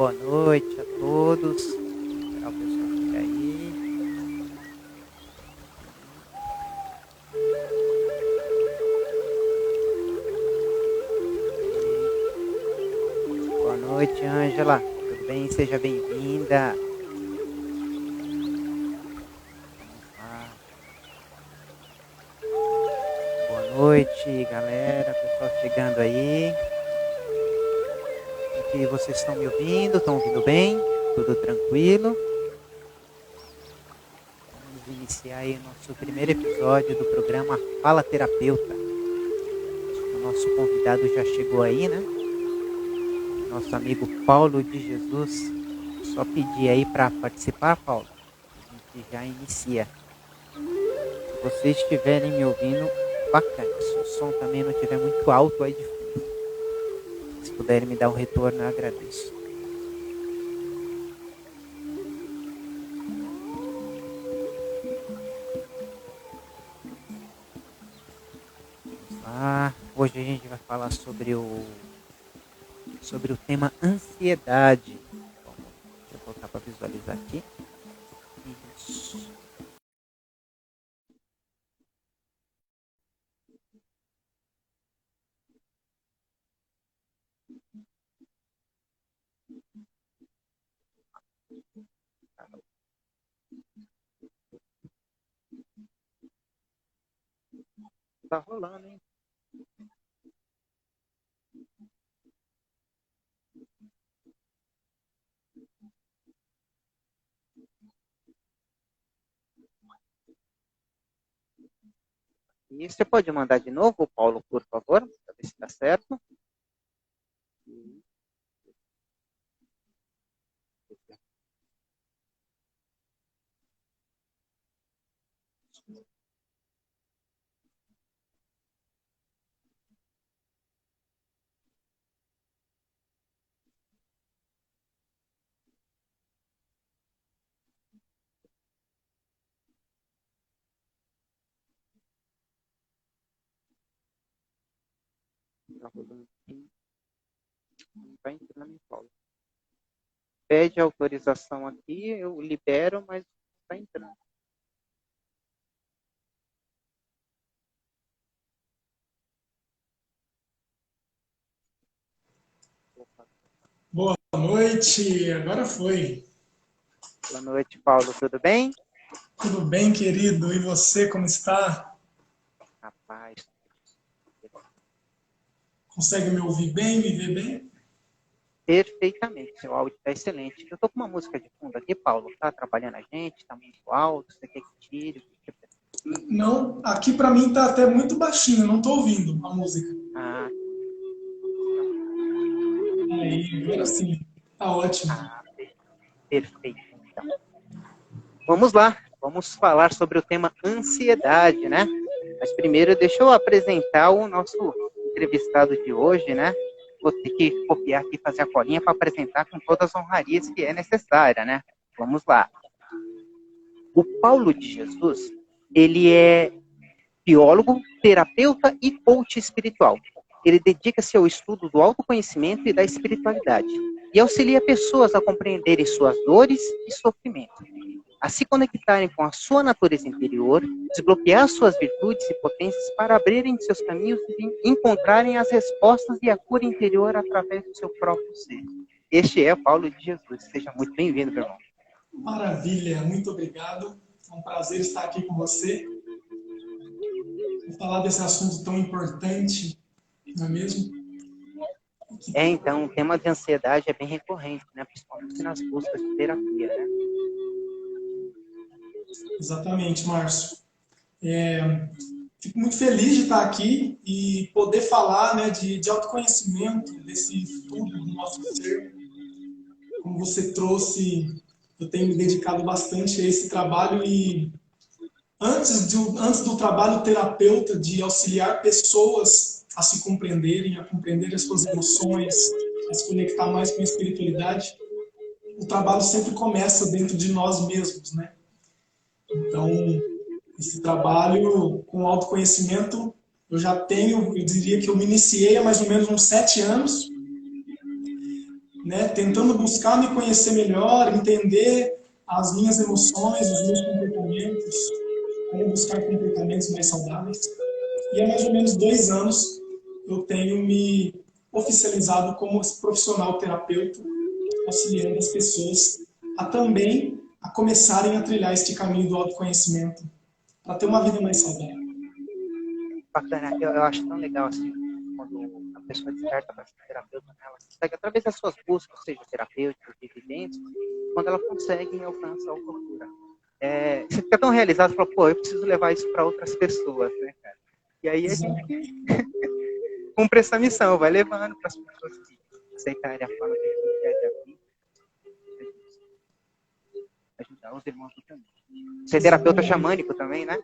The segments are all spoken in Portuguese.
Boa noite a todos. Esperar o pessoal chegar aí. Boa noite, Ângela. Tudo bem? Seja bem-vinda. Vamos lá. Boa noite, galera. Pessoal chegando aí. E vocês estão me ouvindo? Estão ouvindo bem? Tudo tranquilo? Vamos iniciar aí o nosso primeiro episódio do programa Fala Terapeuta. O nosso convidado já chegou aí, né? Nosso amigo Paulo de Jesus. Só pedir aí para participar, Paulo. A gente já inicia. Se vocês estiverem me ouvindo, bacana. Se o som também não estiver muito alto aí de fundo. Se puderem me dar um retorno, eu agradeço. Vamos lá. Hoje a gente vai falar sobre o tema ansiedade. Deixa eu colocar para visualizar aqui. Isso. Tá rolando, hein? E você pode mandar de novo, Paulo, por favor, para ver se está certo. Tá rolando aqui. Não vai entrando em Paulo. Pede autorização aqui, eu libero, mas não está entrando. Boa noite, agora foi. Boa noite, Paulo, tudo bem? Tudo bem, querido? E você, como está? Rapaz. Consegue me ouvir bem, me ver bem? Perfeitamente, seu áudio está excelente. Eu estou com uma música de fundo aqui, Paulo. Está atrapalhando a gente? Está muito alto? Você quer que tire? Não, aqui para mim está até muito baixinho, não estou ouvindo a música. Ah, Aí, agora sim, tá ótimo. perfeito. Então, vamos lá. Vamos falar sobre o tema ansiedade, né? Mas primeiro, deixa eu apresentar o nosso entrevistado de hoje, né? Vou ter que copiar aqui, fazer a colinha para apresentar com todas as honrarias que é necessária, né? Vamos lá. O Paulo de Jesus, ele é biólogo, terapeuta e coach espiritual. Ele dedica-se ao estudo do autoconhecimento e da espiritualidade e auxilia pessoas a compreenderem suas dores e sofrimentos, a se conectarem com a sua natureza interior, desbloquear suas virtudes e potências para abrirem seus caminhos e encontrarem as respostas e a cura interior através do seu próprio ser. Este é Paulo de Jesus. Seja muito bem-vindo, meu irmão. Maravilha, muito obrigado. É um prazer estar aqui com você. Vou falar desse assunto tão importante, não é mesmo? Então, o tema de ansiedade é bem recorrente, né? Principalmente nas buscas de terapia, né? Exatamente, Márcio. Fico muito feliz de estar aqui e poder falar, né, de autoconhecimento, desse estudo do nosso ser. Como você trouxe, eu tenho me dedicado bastante a esse trabalho e antes do trabalho terapeuta de auxiliar pessoas a se compreenderem, a compreender as suas emoções, a se conectar mais com a espiritualidade, o trabalho sempre começa dentro de nós mesmos, né? Então, esse trabalho com autoconhecimento, eu já tenho, eu diria que eu me iniciei há mais ou menos uns 7 anos. né, tentando buscar me conhecer melhor, entender as minhas emoções, os meus comportamentos, como buscar comportamentos mais saudáveis. E há mais ou menos 2 anos eu tenho me oficializado como profissional terapeuta, auxiliando as pessoas a também a começarem a trilhar este caminho do autoconhecimento, para ter uma vida mais saudável. Bacana, eu acho tão legal assim, quando a pessoa desperta para ser terapeuta, né, ela consegue, através das suas buscas, seja terapêuticas, de vivências, quando ela consegue alcançar a autocura. Você fica tão realizado, você fala, pô, eu preciso levar isso para outras pessoas, né, cara? E aí a gente cumpre essa missão, vai levando para as pessoas que aceitarem a forma que a gente quer de vida, ajudar os irmãos do caminho. Você é terapeuta xamânico também, né?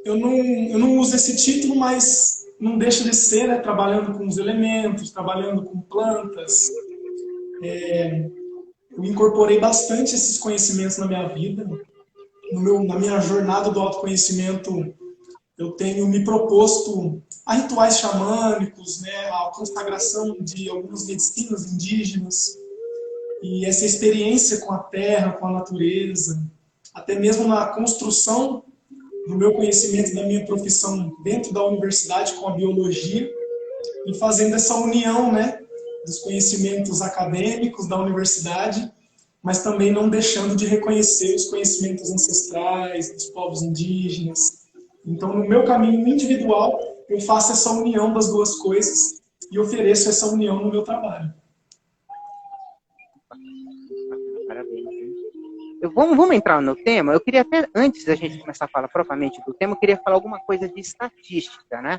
Eu não uso esse título, mas não deixa de ser, né, trabalhando com os elementos, trabalhando com plantas. Eu incorporei bastante esses conhecimentos na minha vida. Na minha jornada do autoconhecimento, eu tenho me proposto a rituais xamânicos, né, a consagração de algumas medicinas indígenas, e essa experiência com a terra, com a natureza, até mesmo na construção do meu conhecimento da minha profissão dentro da universidade com a biologia, e fazendo essa união, né, dos conhecimentos acadêmicos da universidade, mas também não deixando de reconhecer os conhecimentos ancestrais dos povos indígenas. Então, no meu caminho individual, eu faço essa união das duas coisas e ofereço essa união no meu trabalho. Parabéns. Vamos entrar no tema. Eu queria até, antes da gente começar a falar propriamente do tema, eu queria falar alguma coisa de estatística, né?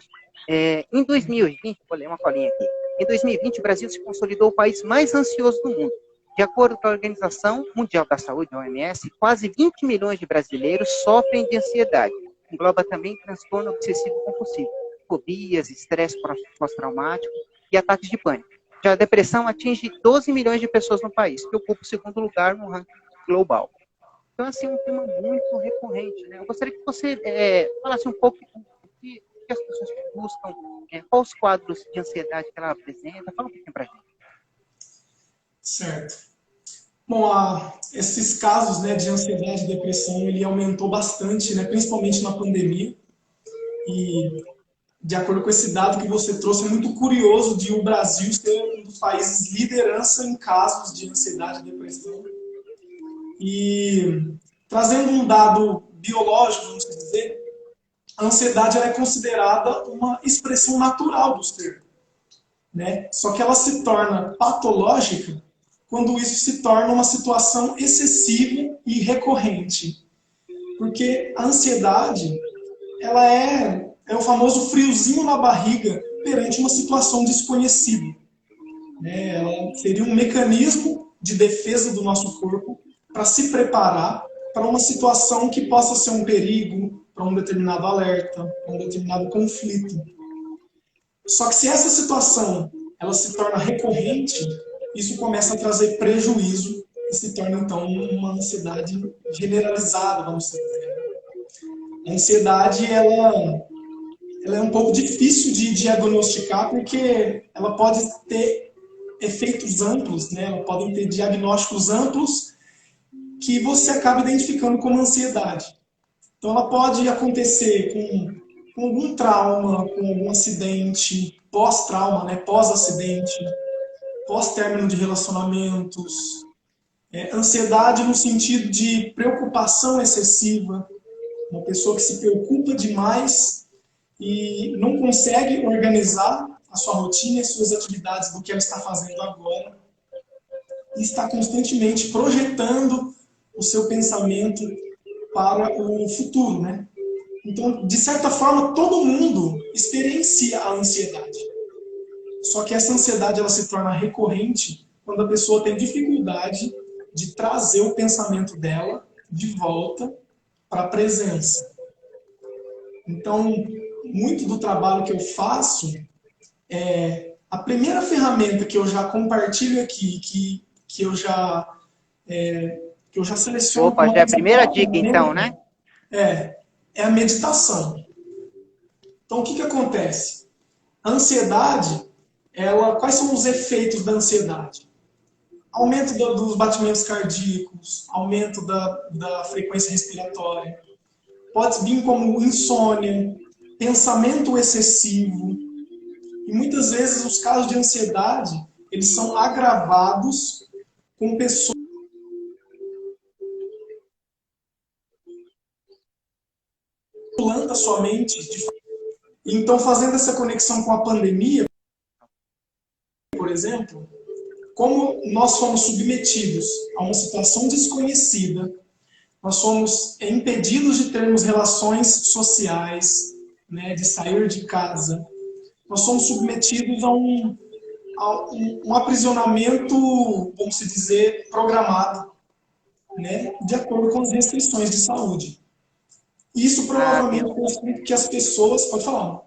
Em 2020, vou ler uma colinha aqui. Em 2020, o Brasil se consolidou o país mais ansioso do mundo. De acordo com a Organização Mundial da Saúde, a OMS, quase 20 milhões de brasileiros sofrem de ansiedade. Engloba também transtorno obsessivo-compulsivo, fobias, estresse pós-traumático e ataques de pânico. Já a depressão atinge 12 milhões de pessoas no país, que ocupa o segundo lugar no ranking global. Então, assim, é um tema muito recorrente, né? Eu gostaria que você falasse um pouco do que as pessoas buscam, quais os quadros de ansiedade que ela apresenta. Fala um pouquinho para a gente. Certo. Bom, esses casos, né, de ansiedade e depressão, ele aumentou bastante, né, principalmente na pandemia. E, de acordo com esse dado que você trouxe, é muito curioso de o Brasil ser um dos países liderança em casos de ansiedade e depressão. E, trazendo um dado biológico, vamos dizer, a ansiedade ela é considerada uma expressão natural do ser, né? Só que ela se torna patológica quando isso se torna uma situação excessiva e recorrente. Porque a ansiedade, ela é o famoso friozinho na barriga perante uma situação desconhecida. Ela seria um mecanismo de defesa do nosso corpo para se preparar para uma situação que possa ser um perigo, para um determinado alerta, para um determinado conflito. Só que se essa situação ela se torna recorrente, isso começa a trazer prejuízo e se torna, então, uma ansiedade generalizada, vamos dizer. A ansiedade, ela é um pouco difícil de diagnosticar, porque ela pode ter efeitos amplos, né? Ela pode ter diagnósticos amplos que você acaba identificando como ansiedade. Então, ela pode acontecer com algum trauma, com algum acidente, pós-trauma, né? Pós-acidente, pós-término de relacionamentos, ansiedade no sentido de preocupação excessiva, uma pessoa que se preocupa demais e não consegue organizar a sua rotina e as suas atividades do que ela está fazendo agora, e está constantemente projetando o seu pensamento para o futuro, né? Então, de certa forma, todo mundo experiencia a ansiedade. Só que essa ansiedade ela se torna recorrente quando a pessoa tem dificuldade de trazer o pensamento dela de volta para a presença. Então, muito do trabalho que eu faço, a primeira ferramenta que eu já compartilho aqui, que eu já seleciono... Opa, já é a primeira dica, então, né? É a meditação. Então, o que acontece? A ansiedade, quais são os efeitos da ansiedade? Aumento dos batimentos cardíacos, aumento da frequência respiratória. Pode vir como insônia, pensamento excessivo. E muitas vezes os casos de ansiedade, eles são agravados com pessoas a sua mente. Então, fazendo essa conexão com a pandemia, por exemplo, como nós fomos submetidos a uma situação desconhecida, nós fomos impedidos de termos relações sociais, né, de sair de casa, nós somos submetidos a um aprisionamento, vamos dizer, programado, né, de acordo com as restrições de saúde. Isso provavelmente fez com que as pessoas... Pode falar.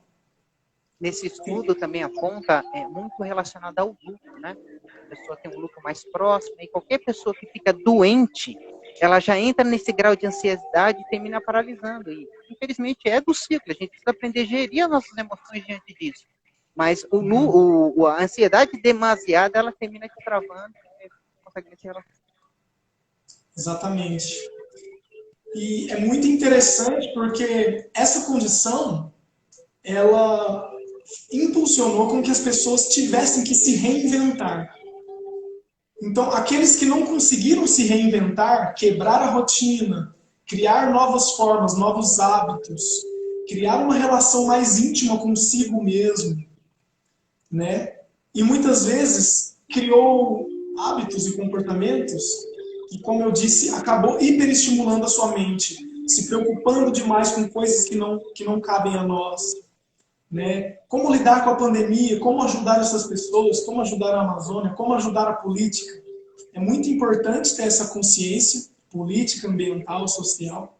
Nesse estudo também aponta muito relacionado ao luto, né? A pessoa tem um luto mais próximo e qualquer pessoa que fica doente, ela já entra nesse grau de ansiedade e termina paralisando. E, infelizmente, é do ciclo. A gente precisa aprender a gerir as nossas emoções diante disso. Mas a ansiedade demasiada, ela termina te travando e não consegue se relacionar. Exatamente. E é muito interessante porque essa condição, ela impulsionou com que as pessoas tivessem que se reinventar. Então, aqueles que não conseguiram se reinventar, quebrar a rotina, criar novas formas, novos hábitos, criar uma relação mais íntima consigo mesmo, né? E muitas vezes criou hábitos e comportamentos que, como eu disse, acabou hiperestimulando a sua mente, se preocupando demais com coisas que não cabem a nós, né? Como lidar com a pandemia, como ajudar essas pessoas, como ajudar a Amazônia, como ajudar a política. É muito importante ter essa consciência política, ambiental, social.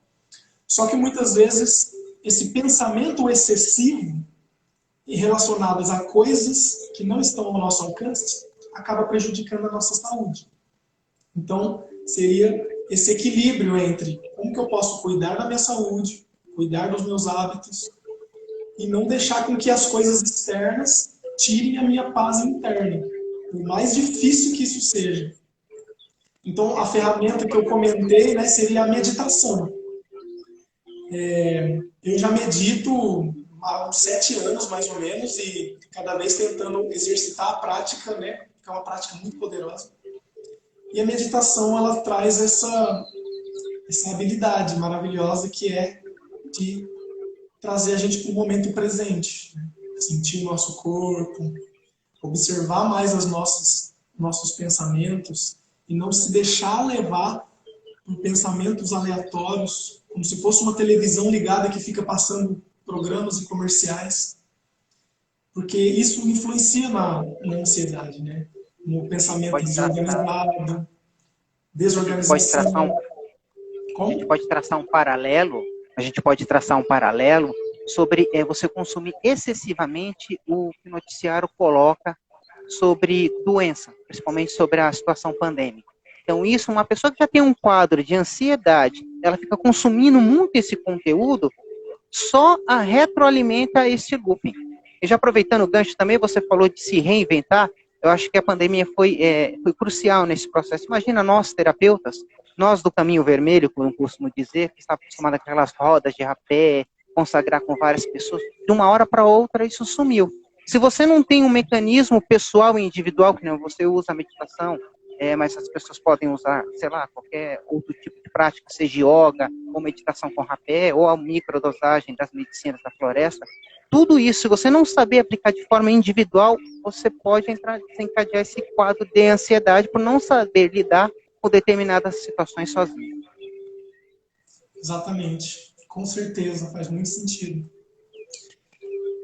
Só que muitas vezes esse pensamento excessivo e relacionados a coisas que não estão ao nosso alcance acaba prejudicando a nossa saúde. Então, seria esse equilíbrio entre como que eu posso cuidar da minha saúde, cuidar dos meus hábitos, e não deixar com que as coisas externas tirem a minha paz interna, por mais difícil que isso seja. Então, a ferramenta que eu comentei, né, seria a meditação. Eu já medito há uns 7 anos, mais ou menos, e cada vez tentando exercitar a prática, né, que é uma prática muito poderosa. E a meditação, ela traz essa habilidade maravilhosa que é de trazer a gente para o momento presente, né? Sentir o nosso corpo, observar mais nossos pensamentos e não se deixar levar por pensamentos aleatórios, como se fosse uma televisão ligada que fica passando programas e comerciais, porque isso influencia na ansiedade, né? No pensamento desorganizado, desorganização. A gente pode traçar um paralelo sobre você consumir excessivamente o que o noticiário coloca sobre doença, principalmente sobre a situação pandêmica. Então, uma pessoa que já tem um quadro de ansiedade, ela fica consumindo muito esse conteúdo, só a retroalimenta esse looping. E já aproveitando o gancho também, você falou de se reinventar, eu acho que a pandemia foi crucial nesse processo. Imagina nós, terapeutas, nós do Caminho Vermelho, como eu costumo dizer, que está acostumado com aquelas rodas de rapé, consagrar com várias pessoas, de uma hora para outra isso sumiu. Se você não tem um mecanismo pessoal e individual, que não você usa a meditação, mas as pessoas podem usar, sei lá, qualquer outro tipo de prática, seja yoga, ou meditação com rapé, ou a microdosagem das medicinas da floresta, tudo isso, se você não saber aplicar de forma individual, você pode desencadear esse quadro de ansiedade por não saber lidar com determinadas situações sozinho. Exatamente, com certeza, faz muito sentido.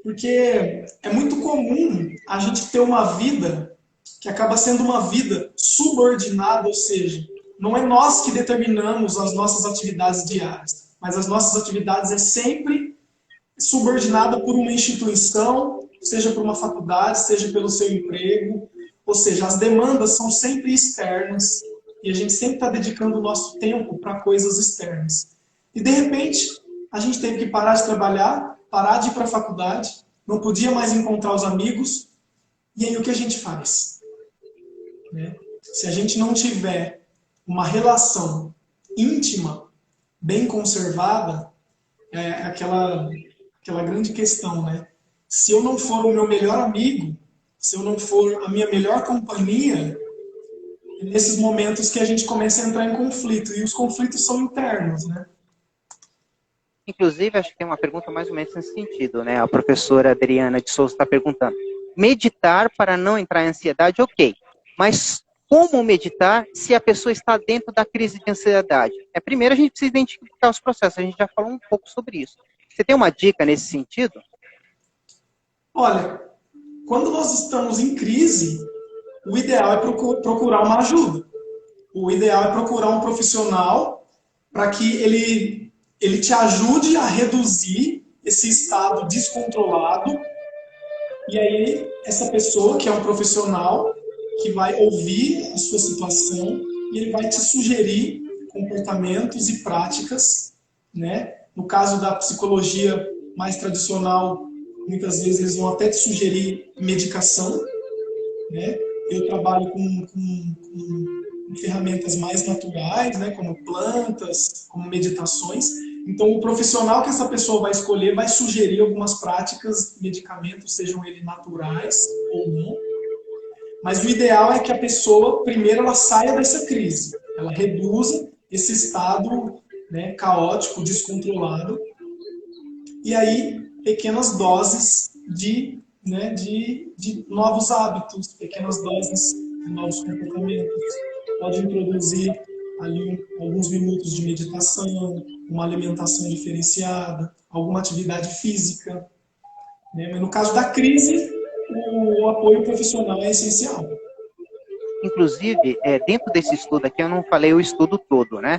Porque é muito comum a gente ter uma vida que acaba sendo uma vida subordinada, ou seja, não é nós que determinamos as nossas atividades diárias, mas as nossas atividades é sempre subordinada por uma instituição, seja por uma faculdade, seja pelo seu emprego, ou seja, as demandas são sempre externas e a gente sempre está dedicando o nosso tempo para coisas externas. E de repente, a gente teve que parar de trabalhar, parar de ir para a faculdade, não podia mais encontrar os amigos, E aí o que a gente faz? Né? Se a gente não tiver uma relação íntima, bem conservada, é aquela grande questão, né? Se eu não for o meu melhor amigo, se eu não for a minha melhor companhia, é nesses momentos que a gente começa a entrar em conflito. E os conflitos são internos, né? Inclusive, acho que tem uma pergunta mais ou menos nesse sentido, né? A professora Adriana de Souza está perguntando. Meditar para não entrar em ansiedade, ok. Mas como meditar se a pessoa está dentro da crise de ansiedade? Primeiro, a gente precisa identificar os processos. A gente já falou um pouco sobre isso. Você tem uma dica nesse sentido? Olha, quando nós estamos em crise, o ideal é procurar uma ajuda. O ideal é procurar um profissional para que ele te ajude a reduzir esse estado descontrolado. E aí, essa pessoa, que é um profissional, que vai ouvir a sua situação e ele vai te sugerir comportamentos e práticas, né? No caso da psicologia mais tradicional, muitas vezes eles vão até te sugerir medicação, né? Eu trabalho com ferramentas mais naturais, né? Como plantas, como meditações. Então, o profissional que essa pessoa vai escolher vai sugerir algumas práticas, medicamentos, sejam eles naturais ou não. Mas o ideal é que a pessoa, primeiro, ela saia dessa crise. Ela reduza esse estado, né, caótico, descontrolado. E aí, pequenas doses de novos hábitos, pequenas doses de novos comportamentos. Pode introduzir ali alguns minutos de meditação, uma alimentação diferenciada, alguma atividade física. Né? Mas no caso da crise, o apoio profissional é essencial. Inclusive, dentro desse estudo aqui, eu não falei o estudo todo, né?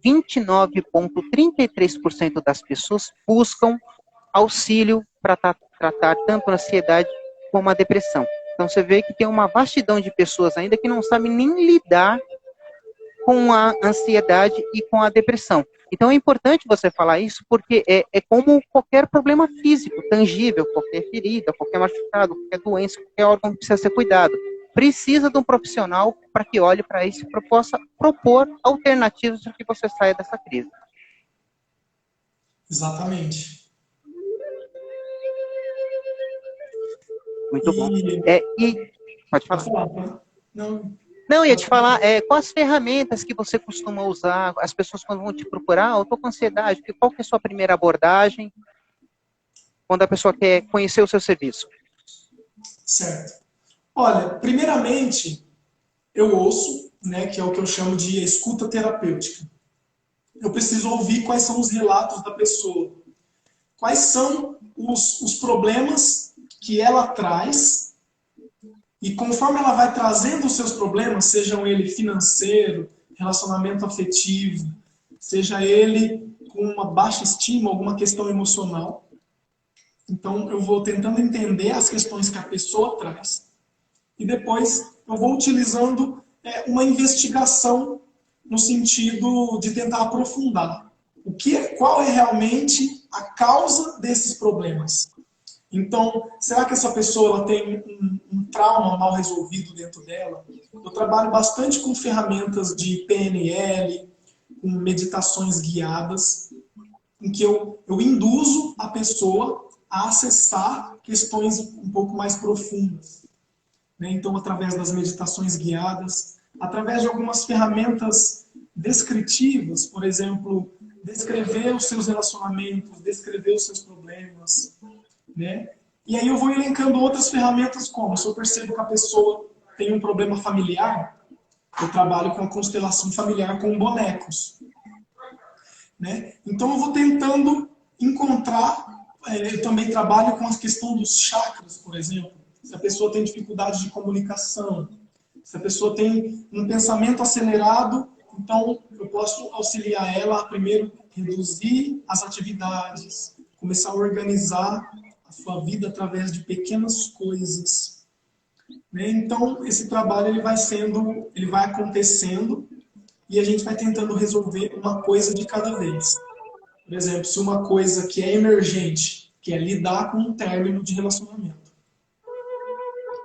29,33% das pessoas buscam auxílio para tratar tanto a ansiedade como a depressão. Então, você vê que tem uma vastidão de pessoas ainda que não sabem nem lidar com a ansiedade e com a depressão. Então, é importante você falar isso porque é como qualquer problema físico, tangível, qualquer ferida, qualquer machucado, qualquer doença, qualquer órgão que precisa ser cuidado. Precisa de um profissional para que olhe para isso e possa propor alternativas para que você saia dessa crise. Exatamente. Muito bom. Pode falar. Pode falar. Não, ia te falar, quais ferramentas que você costuma usar, as pessoas quando vão te procurar, eu estou com ansiedade, qual que é a sua primeira abordagem quando a pessoa quer conhecer o seu serviço? Certo. Olha, primeiramente, eu ouço, né, que é o que eu chamo de escuta terapêutica. Eu preciso ouvir quais são os relatos da pessoa, quais são os problemas que ela traz. E conforme ela vai trazendo os seus problemas, sejam ele financeiro, relacionamento afetivo, seja ele com uma baixa estima, alguma questão emocional. Então, eu vou tentando entender as questões que a pessoa traz. E depois eu vou utilizando uma investigação no sentido de tentar aprofundar. Qual é realmente a causa desses problemas? Então, será que essa pessoa ela tem um trauma mal resolvido dentro dela? Eu trabalho bastante com ferramentas de PNL, com meditações guiadas, em que eu induzo a pessoa a acessar questões um pouco mais profundas. Né? Então, através das meditações guiadas, através de algumas ferramentas descritivas, por exemplo, descrever os seus relacionamentos, descrever os seus problemas, né? E aí eu vou elencando outras ferramentas como, se eu percebo que a pessoa tem um problema familiar, eu trabalho com a constelação familiar com bonecos. Né? Então eu vou tentando encontrar, eu também trabalho com a questão dos chakras, por exemplo. Se a pessoa tem dificuldade de comunicação, se a pessoa tem um pensamento acelerado, então eu posso auxiliar ela a primeiro reduzir as atividades, começar a organizar a sua vida através de pequenas coisas. Né? Então, esse trabalho ele vai acontecendo e a gente vai tentando resolver uma coisa de cada vez. Por exemplo, se uma coisa que é emergente, que é lidar com um término de relacionamento.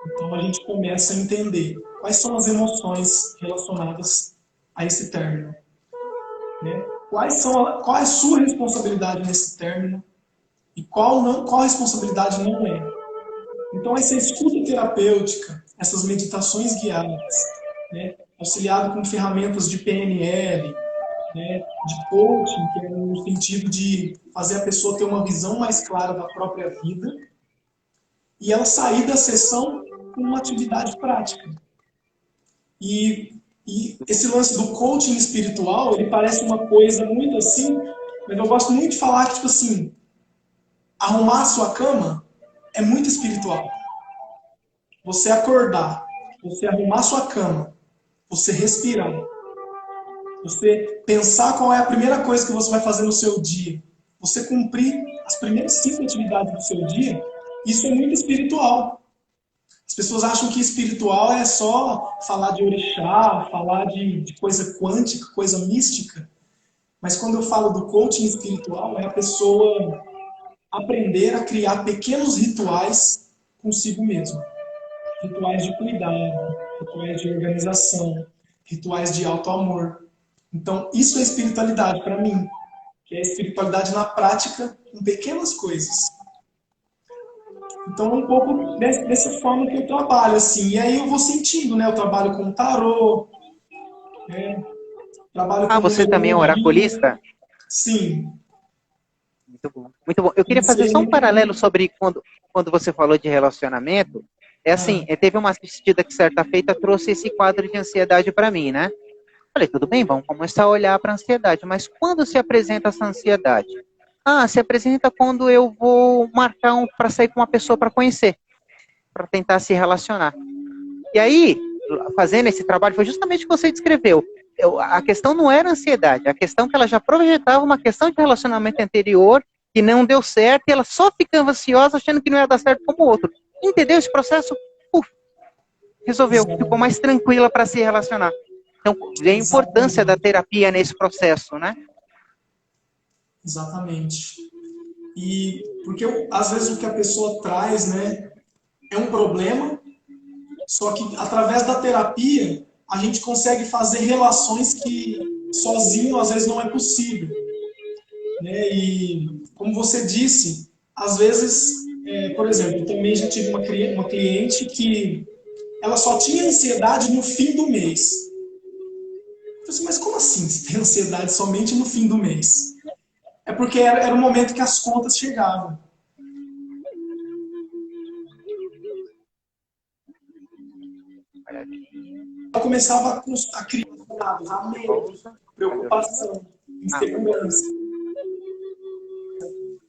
Então a gente começa a entender quais são as emoções relacionadas a esse término, né? Qual é a sua responsabilidade nesse término e qual responsabilidade não é. Então essa escuta terapêutica, essas meditações guiadas, né, auxiliado com ferramentas de PNL, né, de coaching, que é no sentido de fazer a pessoa ter uma visão mais clara da própria vida, e ela sair da sessão com uma atividade prática. E esse lance do coaching espiritual, ele parece uma coisa muito assim, mas eu gosto muito de falar que, tipo assim, arrumar a sua cama é muito espiritual. Você acordar, você arrumar a sua cama, você respirar, você pensar qual é a primeira coisa que você vai fazer no seu dia, você cumprir as primeiras 5 atividades do seu dia, isso é muito espiritual. As pessoas acham que espiritual é só falar de orixá, falar de coisa quântica, coisa mística. Mas quando eu falo do coaching espiritual, é a pessoa aprender a criar pequenos rituais consigo mesmo. Rituais de cuidado, rituais de organização, rituais de auto-amor. Então, isso é espiritualidade para mim, que é a espiritualidade na prática, com pequenas coisas. Então, um pouco dessa forma que eu trabalho, assim. E aí eu vou sentindo, né? Eu trabalho com tarô, né? Trabalho com Você também é oraculista? Sim. Muito bom. Muito bom. Eu queria fazer só um paralelo sobre quando você falou de relacionamento. É assim, teve uma assistida que certa feita trouxe esse quadro de ansiedade para mim, né? Falei, tudo bem, vamos começar a olhar para a ansiedade. Mas quando se apresenta essa ansiedade? Se apresenta quando eu vou marcar para sair com uma pessoa para conhecer, para tentar se relacionar. E aí, fazendo esse trabalho, foi justamente o que você descreveu. A questão não era ansiedade, a questão que ela já projetava uma questão de relacionamento anterior que não deu certo e ela só ficava ansiosa achando que não ia dar certo como o outro. Entendeu esse processo? Resolveu, ficou mais tranquila para se relacionar. Então, vem a importância da terapia nesse processo, né? Exatamente. E porque às vezes o que a pessoa traz, né, é um problema, só que através da terapia a gente consegue fazer relações que sozinho às vezes não é possível, né? E como você disse, às vezes, por exemplo, eu também já tive uma cliente que ela só tinha ansiedade no fim do mês. Eu falei assim, mas como assim você tem ansiedade somente no fim do mês? É porque era o momento que as contas chegavam. Ela começava a criar medo, preocupação, insegurança.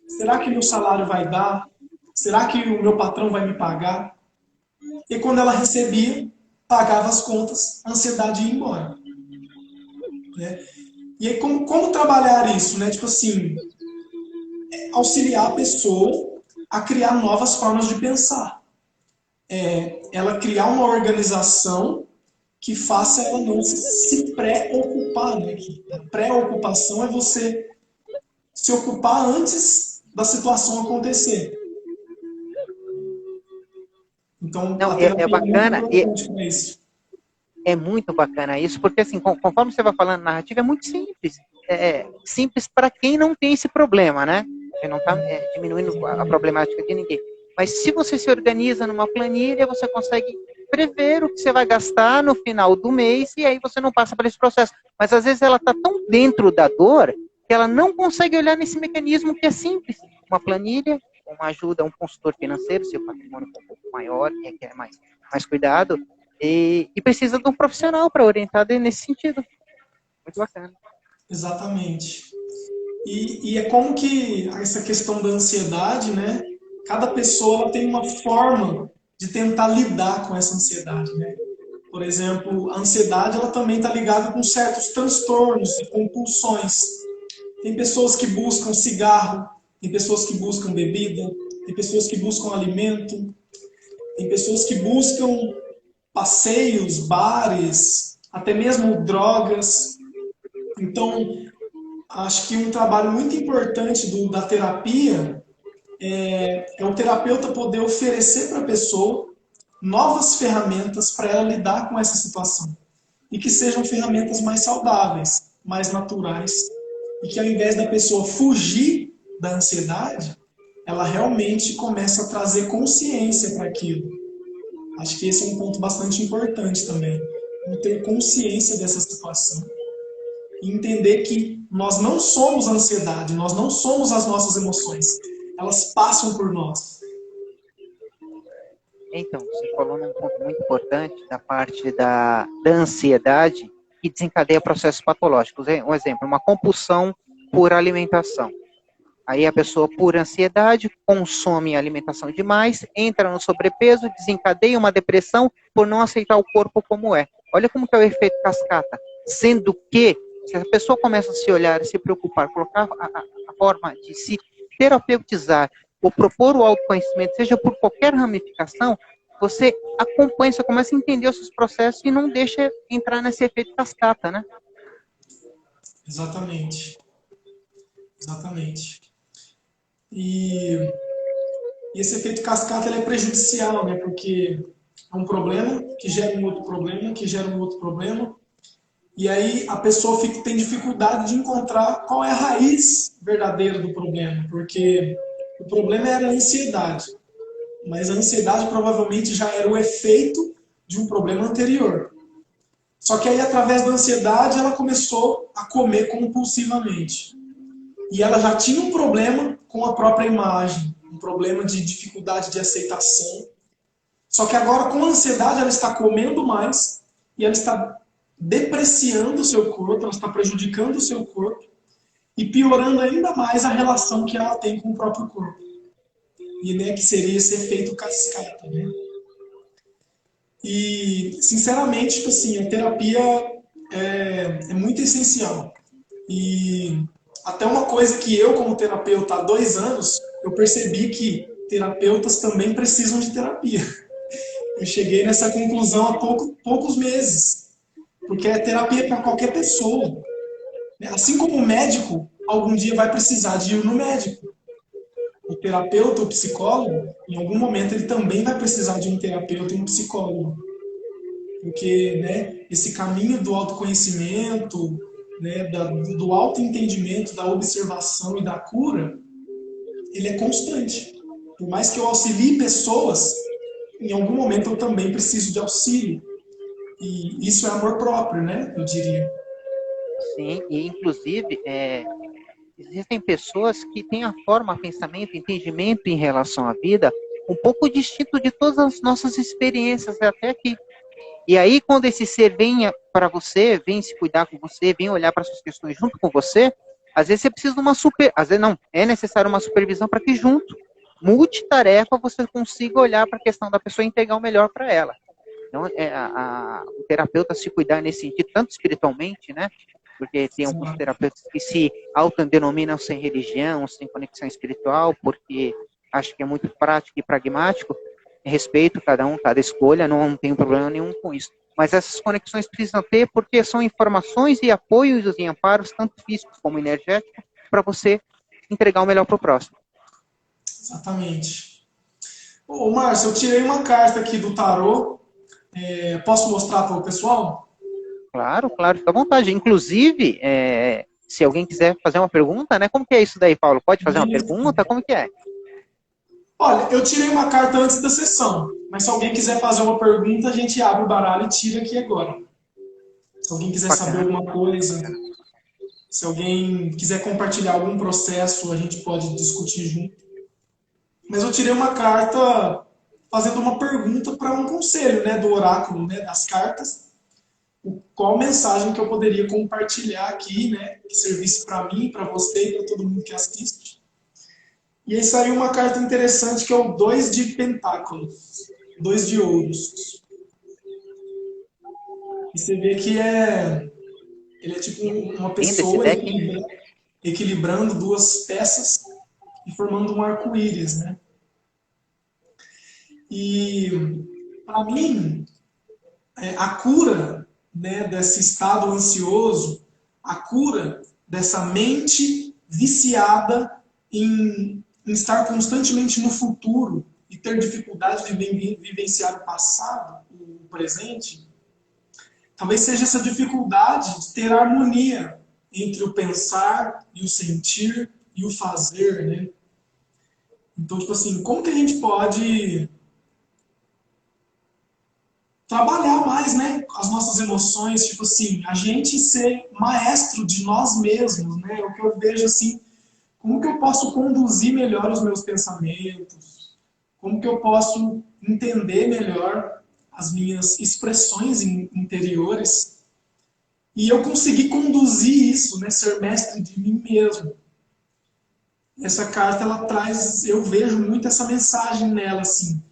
Será que meu salário vai dar? Será que o meu patrão vai me pagar? E quando ela recebia, pagava as contas, a ansiedade ia embora. Né? E aí, como trabalhar isso? Né? Tipo assim, auxiliar a pessoa a criar novas formas de pensar. Ela criar uma organização que faça ela não se preocupar. Né? A preocupação é você se ocupar antes da situação acontecer. Então, não, é bacana. É muito importante isso. É muito bacana isso, porque assim, conforme você vai falando, a narrativa é muito simples. Simples para quem não tem esse problema, né? Você não está diminuindo a problemática de ninguém. Mas se você se organiza numa planilha, você consegue prever o que você vai gastar no final do mês e aí você não passa por esse processo. Mas às vezes ela está tão dentro da dor que ela não consegue olhar nesse mecanismo que é simples. Uma planilha, uma ajuda, um consultor financeiro, se o patrimônio for um pouco maior, requer mais cuidado, e precisa de um profissional para orientar nesse sentido. Muito bacana. Exatamente. E é como que essa questão da ansiedade, né? Cada pessoa ela tem uma forma de tentar lidar com essa ansiedade, né? Por exemplo, a ansiedade ela também está ligada com certos transtornos e compulsões. Tem pessoas que buscam cigarro, tem pessoas que buscam bebida, tem pessoas que buscam alimento, tem pessoas que buscam passeios, bares, até mesmo drogas. Então, acho que um trabalho muito importante da terapia é o terapeuta poder oferecer para a pessoa novas ferramentas para ela lidar com essa situação. E que sejam ferramentas mais saudáveis, mais naturais. E que ao invés da pessoa fugir da ansiedade, ela realmente começa a trazer consciência para aquilo. Acho que esse é um ponto bastante importante também. Ter consciência dessa situação. E entender que nós não somos a ansiedade, nós não somos as nossas emoções. Elas passam por nós. Então, você falou num ponto muito importante da parte da ansiedade que desencadeia processos patológicos. Um exemplo, uma compulsão por alimentação. Aí a pessoa, por ansiedade, consome alimentação demais, entra no sobrepeso, desencadeia uma depressão por não aceitar o corpo como é. Olha como que é o efeito cascata. Sendo que, se a pessoa começa a se olhar, se preocupar, colocar a forma de se terapeutizar, ou propor o autoconhecimento, seja por qualquer ramificação, você acompanha, você começa a entender os seus processos e não deixa entrar nesse efeito cascata, né? Exatamente. Exatamente. E esse efeito cascata ele é prejudicial, né? Porque é um problema que gera um outro problema, que gera um outro problema. E aí a pessoa tem dificuldade de encontrar qual é a raiz verdadeira do problema. Porque o problema era a ansiedade. Mas a ansiedade provavelmente já era o efeito de um problema anterior. Só que aí, através da ansiedade, ela começou a comer compulsivamente. E ela já tinha um problema com a própria imagem, um problema de dificuldade de aceitação. Só que agora, com a ansiedade, ela está comendo mais e ela está depreciando o seu corpo, ela está prejudicando o seu corpo e piorando ainda mais a relação que ela tem com o próprio corpo. E né, que seria esse efeito cascata, né? E, sinceramente, tipo assim, a terapia é muito essencial. E até uma coisa que eu, como terapeuta há 2 anos, eu percebi que terapeutas também precisam de terapia. Eu cheguei nessa conclusão há poucos meses. Porque é terapia para qualquer pessoa. Assim como o médico, algum dia vai precisar de ir no médico. O terapeuta, o psicólogo, em algum momento ele também vai precisar de um terapeuta e um psicólogo. Porque né, esse caminho do autoconhecimento, né, do autoentendimento, da observação e da cura, ele é constante. Por mais que eu auxilie pessoas, em algum momento eu também preciso de auxílio. E isso é amor próprio, né? Eu diria. Sim, e inclusive existem pessoas que têm a forma, pensamento, entendimento em relação à vida um pouco distinto de todas as nossas experiências até aqui. E aí, quando esse ser vem para você, vem se cuidar com você, vem olhar para suas questões junto com você, às vezes você precisa de às vezes não, é necessário uma supervisão para que junto, multitarefa, você consiga olhar para a questão da pessoa e entregar o melhor para ela. Então, o terapeuta se cuidar nesse sentido, tanto espiritualmente, né? Porque tem alguns terapeutas que se autodenominam sem religião, sem conexão espiritual, porque acho que é muito prático e pragmático. Respeito cada um, cada escolha, não tenho problema nenhum com isso. Mas essas conexões precisam ter, porque são informações e apoios e amparos, tanto físicos como energéticos, para você entregar o melhor para o próximo. Exatamente. Ô, Márcio, eu tirei uma carta aqui do tarô. Posso mostrar para o pessoal? Claro, fica à vontade. Inclusive, se alguém quiser fazer uma pergunta, né? Como que é isso daí, Paulo? Pode fazer uma pergunta? Como que é? Olha, eu tirei uma carta antes da sessão, mas se alguém quiser fazer uma pergunta, a gente abre o baralho e tira aqui agora. Se alguém quiser saber alguma coisa, se alguém quiser compartilhar algum processo, a gente pode discutir junto. Mas eu tirei uma carta fazendo uma pergunta para um conselho, né, do oráculo, né, das cartas. Qual mensagem que eu poderia compartilhar aqui, né, que servisse para mim, para você e para todo mundo que assiste. E aí saiu uma carta interessante que é o 2 de pentáculos, 2 de ouros. E você vê que ele é tipo uma pessoa equilibrando 2 peças e formando um arco-íris, né? E para mim, a cura, né, desse estado ansioso, a cura dessa mente viciada em estar constantemente no futuro e ter dificuldade de vivenciar o passado, o presente, talvez seja essa dificuldade de ter harmonia entre o pensar e o sentir e o fazer, né? Então, tipo assim, como que a gente pode trabalhar mais, né, as nossas emoções, tipo assim, a gente ser maestro de nós mesmos, né? O que eu vejo assim, como que eu posso conduzir melhor os meus pensamentos? Como que eu posso entender melhor as minhas expressões interiores? E eu conseguir conduzir isso, né, ser mestre de mim mesmo. Essa carta, ela traz, eu vejo muito essa mensagem nela, assim,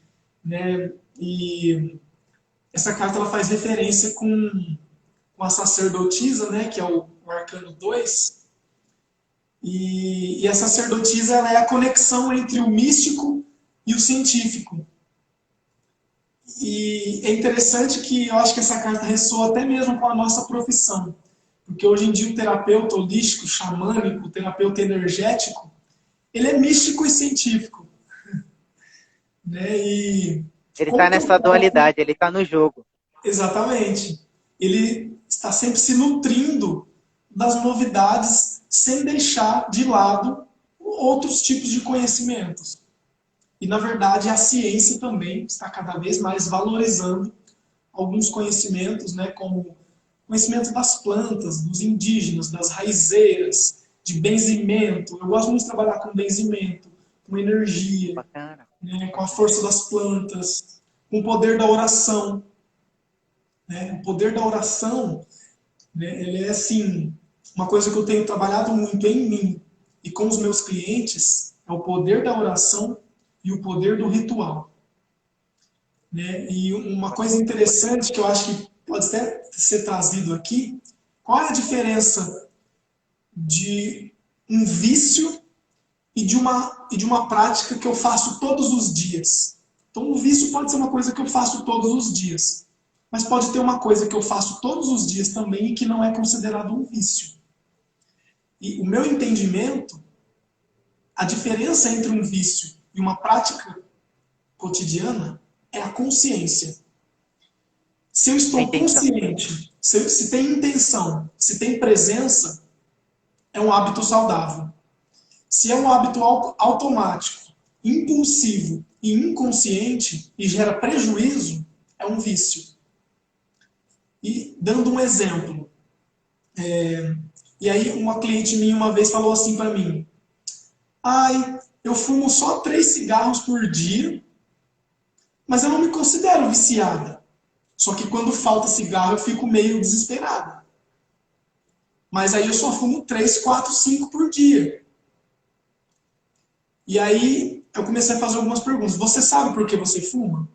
né? E essa carta, ela faz referência com a sacerdotisa, né, que é o arcano 2. E a sacerdotisa, ela é a conexão entre o místico e o científico. E é interessante que eu acho que essa carta ressoa até mesmo com a nossa profissão. Porque hoje em dia o terapeuta holístico, xamânico, o terapeuta energético, ele é místico e científico. Né? E Ele está como que eu nessa posso... dualidade, ele está no jogo. Exatamente. Ele está sempre se nutrindo das novidades sem deixar de lado outros tipos de conhecimentos. E, na verdade, a ciência também está cada vez mais valorizando alguns conhecimentos, né, como conhecimentos das plantas, dos indígenas, das raizeiras, de benzimento. Eu gosto muito de trabalhar com benzimento, com energia, Bacana. né, com a força das plantas, com o poder da oração. Né? O poder da oração, né, ele é assim, uma coisa que eu tenho trabalhado muito em mim e com os meus clientes, é o poder da oração e o poder do ritual. Né? E uma coisa interessante que eu acho que pode até ser trazido aqui, qual é a diferença de um vício e de uma prática que eu faço todos os dias? Então, o vício pode ser uma coisa que eu faço todos os dias, mas pode ter uma coisa que eu faço todos os dias também e que não é considerado um vício. E o meu entendimento, a diferença entre um vício e uma prática cotidiana é a consciência. Se eu A estou intenção. consciente, se tem intenção, se tem presença, é um hábito saudável. Se é um hábito automático, impulsivo e inconsciente e gera prejuízo, é um vício. E dando um exemplo, e aí uma cliente minha uma vez falou assim para mim: ai, eu fumo só 3 cigarros por dia, mas eu não me considero viciada. Só que quando falta cigarro eu fico meio desesperada. Mas aí eu só fumo 3, 4, 5 por dia. E aí eu comecei a fazer algumas perguntas. Você sabe por que você fuma?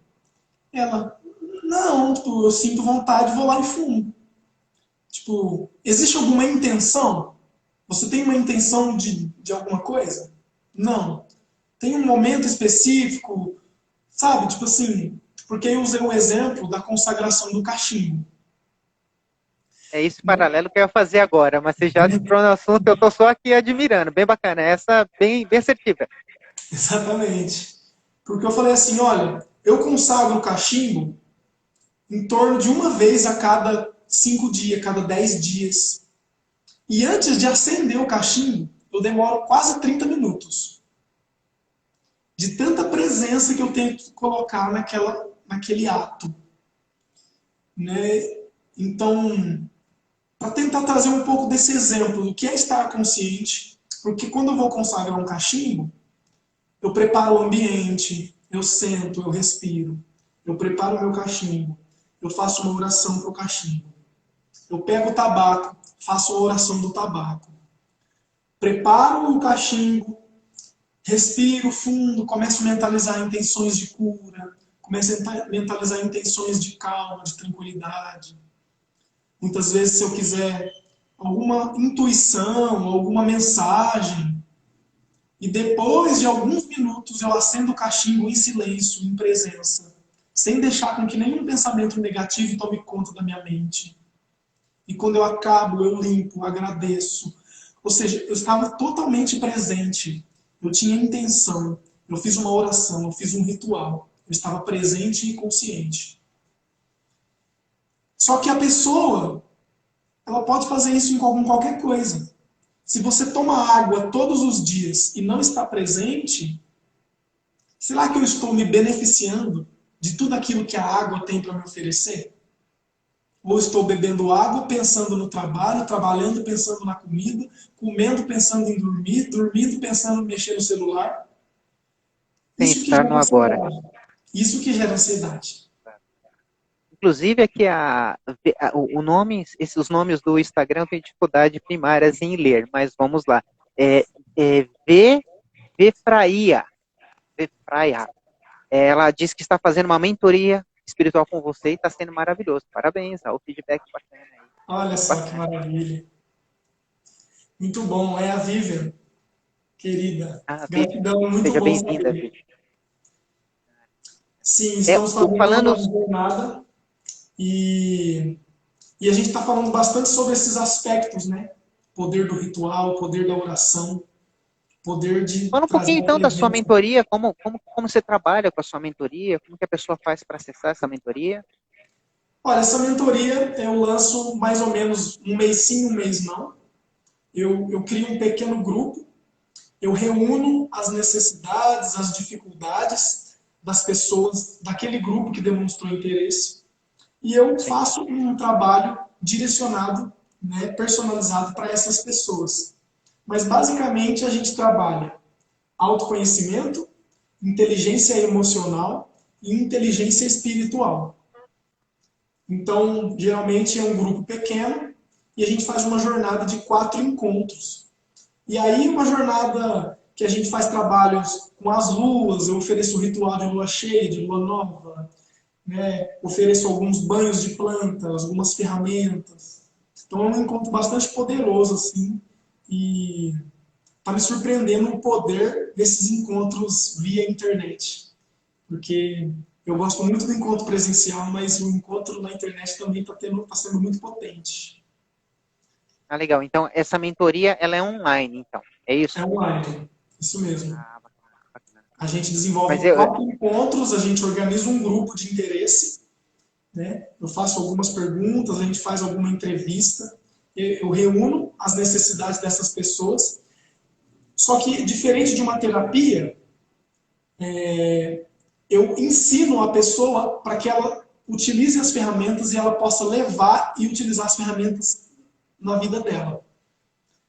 Ela, não, tipo, eu sinto vontade, vou lá e fumo. Tipo, existe alguma intenção? Você tem uma intenção de alguma coisa? Não. Tem um momento específico, sabe? Tipo assim, porque eu usei o exemplo da consagração do cachimbo. É esse paralelo que eu ia fazer agora, mas você já entrou no assunto, eu estou só aqui admirando. Bem bacana, essa bem assertiva. Exatamente. Porque eu falei assim, olha, eu consagro o cachimbo em torno de uma vez a cada 5 dias, cada 10 dias. E antes de acender o cachimbo, eu demoro quase 30 minutos. De tanta presença que eu tenho que colocar naquele ato. Né? Então, para tentar trazer um pouco desse exemplo do que é estar consciente, porque quando eu vou consagrar um cachimbo, eu preparo o ambiente, eu sento, eu respiro, eu preparo o meu cachimbo, eu faço uma oração para o cachimbo. Eu pego o tabaco, faço a oração do tabaco. Preparo o cachimbo, respiro fundo, começo a mentalizar intenções de cura, começo a mentalizar intenções de calma, de tranquilidade. Muitas vezes, se eu quiser alguma intuição, alguma mensagem, e depois de alguns minutos eu acendo o cachimbo em silêncio, em presença, sem deixar com que nenhum pensamento negativo tome conta da minha mente. E quando eu acabo, eu limpo, agradeço. Ou seja, eu estava totalmente presente. Eu tinha intenção. Eu fiz uma oração, eu fiz um ritual. Eu estava presente e consciente. Só que a pessoa, ela pode fazer isso em qualquer coisa. Se você toma água todos os dias e não está presente, será que eu estou me beneficiando de tudo aquilo que a água tem para me oferecer? Ou estou bebendo água pensando no trabalho, trabalhando pensando na comida, comendo pensando em dormir, dormindo pensando em mexer no celular? Sem Isso que estar gera no agora. ansiedade. Isso que gera ansiedade. Inclusive aqui o nome, os nomes do Instagram eu tenho dificuldade primárias em ler, mas vamos lá. Vefraia. Ela diz que está fazendo uma mentoria espiritual com você e está sendo maravilhoso. Parabéns, o feedback bacana aí. Olha só que maravilha. Muito bom. É a Vivian, querida. Gratidão, muito seja bom bem-vinda, saber. Vivian. Sim, estamos fazendo falando... uma jornada e a gente está falando bastante sobre esses aspectos, né? Poder do ritual, poder da oração, poder de Fala um trazer pouquinho a então da sua presença. mentoria, como você trabalha com a sua mentoria, como que a pessoa faz para acessar essa mentoria? Olha, essa mentoria eu lanço mais ou menos um mês sim, um mês não. Eu crio um pequeno grupo, eu reúno as necessidades, as dificuldades das pessoas daquele grupo que demonstrou interesse e eu Sim. faço um trabalho direcionado, né, personalizado para essas pessoas. Mas basicamente a gente trabalha autoconhecimento, inteligência emocional e inteligência espiritual. Então, geralmente é um grupo pequeno e a gente faz uma jornada de 4 encontros. E aí, uma jornada que a gente faz trabalhos com as luas, eu ofereço o ritual de lua cheia, de lua nova, né? Ofereço alguns banhos de plantas, algumas ferramentas. Então, é um encontro bastante poderoso, assim, e está me surpreendendo o poder desses encontros via internet. Porque eu gosto muito do encontro presencial, mas o encontro na internet também está sendo muito potente. Ah, legal. Então, essa mentoria, ela é online, então. É isso? É online, isso mesmo. Ah, bacana, bacana. A gente Mas desenvolve 4 encontros, a gente organiza um grupo de interesse, né? Eu faço algumas perguntas, a gente faz alguma entrevista, eu reúno as necessidades dessas pessoas. Só que, diferente de uma terapia, eu ensino a pessoa para que ela utilize as ferramentas e ela possa levar e utilizar as ferramentas na vida dela.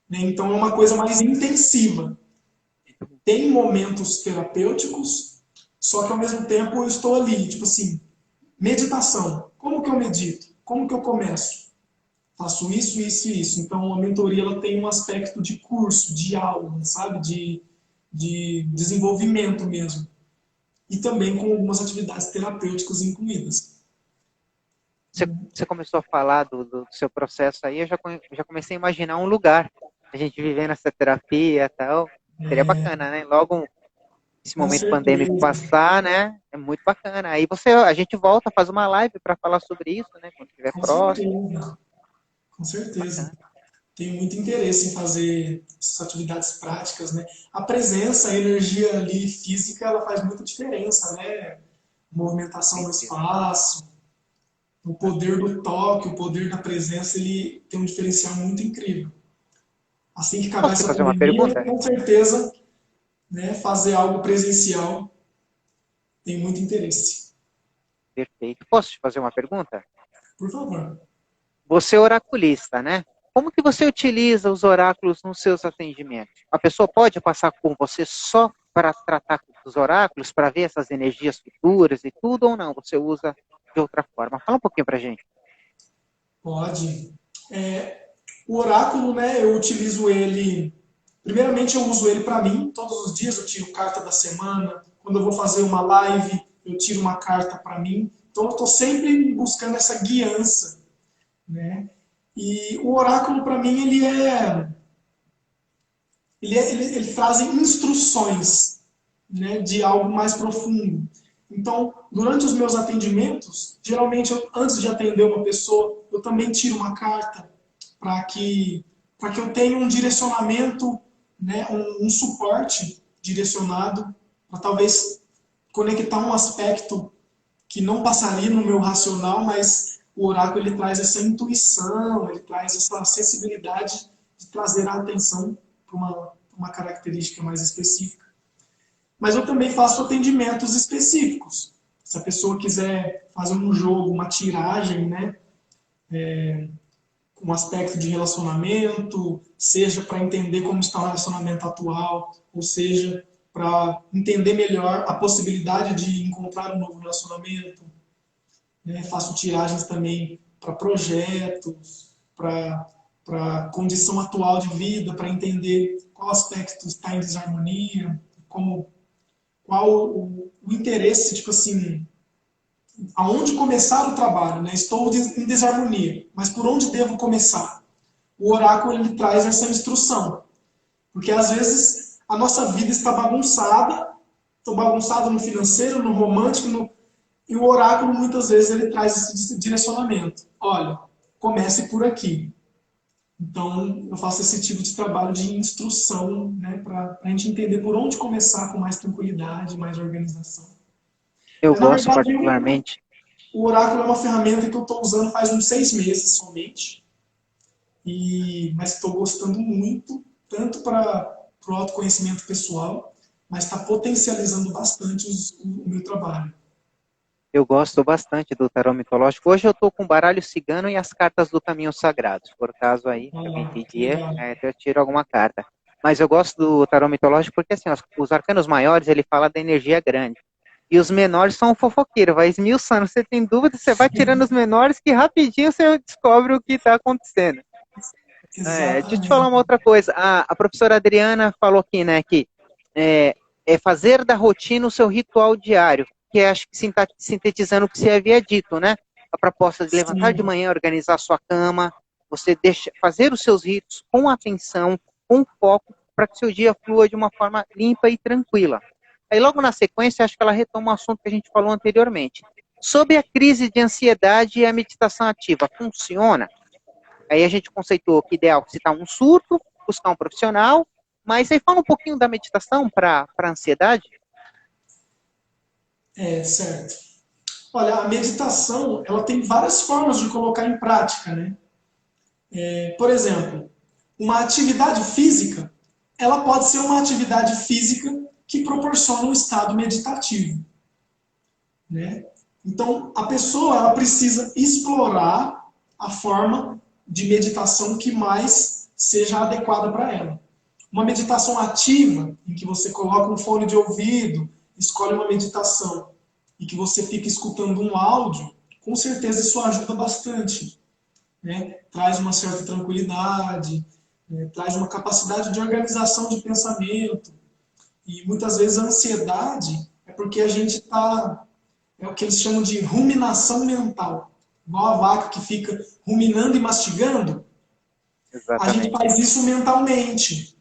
Então é uma coisa mais intensiva. Tem momentos terapêuticos, só que ao mesmo tempo eu estou ali, tipo assim, meditação. Como que eu medito? Como que eu começo? Faço isso, isso e isso. Então a mentoria ela tem um aspecto de curso, de aula, sabe? De desenvolvimento mesmo. E também com algumas atividades terapêuticas incluídas. você começou a falar do seu processo aí, eu já comecei a imaginar um lugar, a gente vivendo essa terapia e tal. Seria bacana, né? Logo esse Com momento pandêmico certeza. passar, né? É muito bacana. Aí a gente volta, faz uma live para falar sobre isso, né? Quando estiver Com próximo. certeza. Com certeza. Bacana. Tenho muito interesse em fazer essas atividades práticas, né? A presença, a energia ali física, ela faz muita diferença, né? Movimentação no espaço, o poder do toque, o poder da presença, ele tem um diferencial muito incrível. Assim que acabar Posso te essa fazer uma pandemia, pergunta? com certeza, né, fazer algo presencial tem muito interesse. Perfeito. Posso te fazer uma pergunta? Por favor. Você é oraculista, né? Como que você utiliza os oráculos nos seus atendimentos? A pessoa pode passar com você só para tratar dos oráculos, para ver essas energias futuras e tudo, ou não? Você usa de outra forma? Fala um pouquinho para a gente. Pode. O oráculo, né, eu utilizo ele. Primeiramente, eu uso ele para mim. Todos os dias eu tiro carta da semana. Quando eu vou fazer uma live, eu tiro uma carta para mim. Então, eu estou sempre buscando essa guiança, né? E o oráculo, para mim, ele traz instruções, né, de algo mais profundo. Então, durante os meus atendimentos, geralmente, antes de atender uma pessoa, eu também tiro uma carta para que eu tenha um direcionamento, né, um suporte direcionado para talvez conectar um aspecto que não passaria no meu racional, mas o oráculo ele traz essa intuição, ele traz essa sensibilidade de trazer a atenção para uma característica mais específica. Mas eu também faço atendimentos específicos. Se a pessoa quiser fazer um jogo, uma tiragem, né, com um aspecto de relacionamento, seja para entender como está o relacionamento atual, ou seja, para entender melhor a possibilidade de encontrar um novo relacionamento. Né? Faço tiragens também para projetos, para condição atual de vida, para entender qual aspecto está em desarmonia, qual o interesse, tipo assim, aonde começar o trabalho, né? Estou em desarmonia, mas por onde devo começar? O oráculo ele traz essa instrução, porque às vezes a nossa vida está bagunçada, estou bagunçado no financeiro, no romântico, e o oráculo muitas vezes ele traz esse direcionamento. Olha, comece por aqui. Então eu faço esse tipo de trabalho de instrução, né, para a gente entender por onde começar com mais tranquilidade, mais organização. Eu Mas, na gosto verdade, particularmente. o oráculo é uma ferramenta que eu estou usando faz uns 6 meses somente. Mas estou gostando muito, tanto para o autoconhecimento pessoal, mas está potencializando bastante o meu trabalho. Eu gosto bastante do tarô mitológico. Hoje eu estou com o baralho cigano e as cartas do caminho sagrado. Por caso aí, se alguém pedir, eu tiro alguma carta. Mas eu gosto do tarô mitológico porque assim, os arcanos maiores, ele fala da energia grande. E os menores são um fofoqueiro, vai esmiuçando. Você tem dúvida, você vai tirando os menores que rapidinho você descobre o que está acontecendo. Deixa eu te falar uma outra coisa. A professora Adriana falou aqui, né, que é fazer da rotina o seu ritual diário, que é, acho que sintetizando o que você havia dito, né? A proposta de levantar de manhã, organizar a sua cama, você fazer os seus ritos com atenção, com foco, para que seu dia flua de uma forma limpa e tranquila. Aí logo na sequência, acho que ela retoma um assunto que a gente falou anteriormente. Sobre a crise de ansiedade e a meditação ativa, funciona? Aí a gente conceitou que ideal se está um surto, buscar um profissional, mas aí fala um pouquinho da meditação para a ansiedade. Certo. Olha, a meditação, ela tem várias formas de colocar em prática, né? Por exemplo, uma atividade física, ela pode ser uma atividade física que proporciona um estado meditativo, né? Então, a pessoa ela precisa explorar a forma de meditação que mais seja adequada para ela. Uma meditação ativa, em que você coloca um fone de ouvido, escolhe uma meditação e que você fica escutando um áudio, com certeza isso ajuda bastante. Né? Traz uma certa tranquilidade, né? Traz uma capacidade de organização de pensamento. E muitas vezes a ansiedade é porque a gente está, é o que eles chamam de ruminação mental. Igual a vaca que fica ruminando e mastigando. Exatamente. A gente faz isso mentalmente.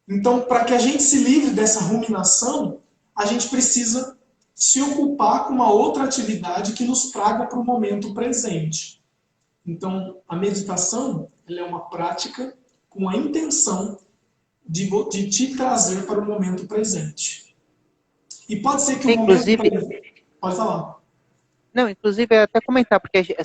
Então, para que a gente se livre dessa ruminação, a gente precisa se ocupar com uma outra atividade que nos traga para o momento presente. Então, a meditação ela é uma prática com a intenção de te trazer para o momento presente. E pode ser que o momento presente... Pode falar. Não, inclusive, até comentar, porque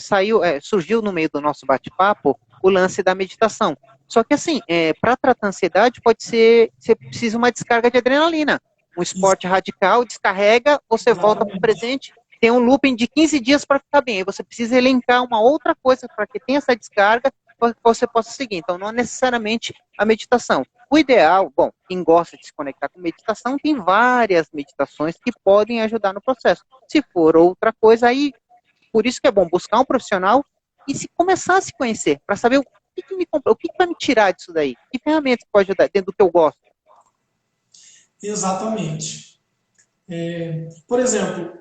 surgiu no meio do nosso bate-papo o lance da meditação. Só que assim, para tratar a ansiedade, pode ser, você precisa de uma descarga de adrenalina. Um esporte radical, descarrega, você volta para o presente, tem um looping de 15 dias para ficar bem. Aí você precisa elencar uma outra coisa para que tenha essa descarga, para que você possa seguir. Então, não é necessariamente a meditação. O ideal, bom, quem gosta de se conectar com meditação, tem várias meditações que podem ajudar no processo. Se for outra coisa, aí, por isso que é bom buscar um profissional e se começar a se conhecer, para saber o que vai me tirar disso daí? Que ferramenta pode ajudar dentro do que eu gosto? Exatamente. Por exemplo,